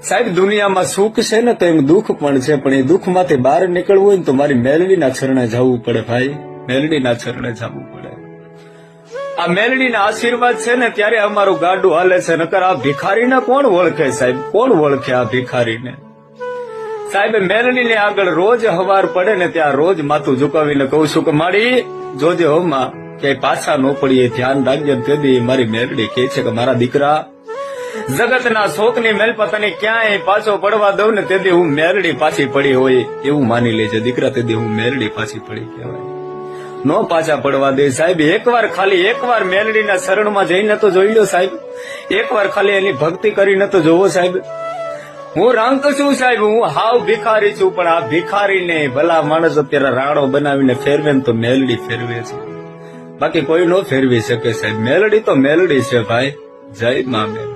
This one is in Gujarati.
સાહેબ દુનિયામાં સુખ છે ને તો એમ દુઃખ પણ છે, પણ એ દુઃખમાંથી બહાર નીકળવું હોય ને તો મારી મેલડીના ચરણે જવું પડે ભાઈ, મેલડીના ચરણે જવું પડે. આ મેલડીના આશીર્વાદ છે ને ત્યારે અમારું ગાડું હાલે છે, નકર આ ભિખારીને કોણ ઓળખે સાહેબ, કોણ ઓળખે આ ભિખારીને? સાહેબ મેલડીને આગળ રોજ હવાર પડે ને ત્યાં રોજ માથું ઝુકાવીને કહું છું કે માડી જોજે હો માં, ક્યાંય પાછા ન પડીએ, ધ્યાન રાખજે. તેથી મારી મેલડી કહે છે કે મારા દીકરા જગતના શોકની મેલપતાની ક્યાંય પાછો પડવા દઉં ને તેથી હું મેલડી પાછી પડી હોય એવું માની લેજે દીકરા, તેથી હું મેલડી પાછી પડી કહેવાય, નો પાછા પડવા દે. સાહેબ એકવાર મેલડીના શરણમાં જઈને તો જોઈ લો સાહેબ, એકવાર ખાલી એની ભક્તિ કરીને તો જોવો સાહેબ. હું રંક છું સાહેબ, હું હાવ ભિખારી છું, પણ આ ભિખારીને ભલા માણસ અત્યારે રાણો બનાવીને ફેરવે ને તો મેલડી ફેરવે છે, બાકી કોઈ નો ફેરવી શકે સાહેબ. મેલડી તો મેલડી છે ભાઈ. જય મા મેલડી.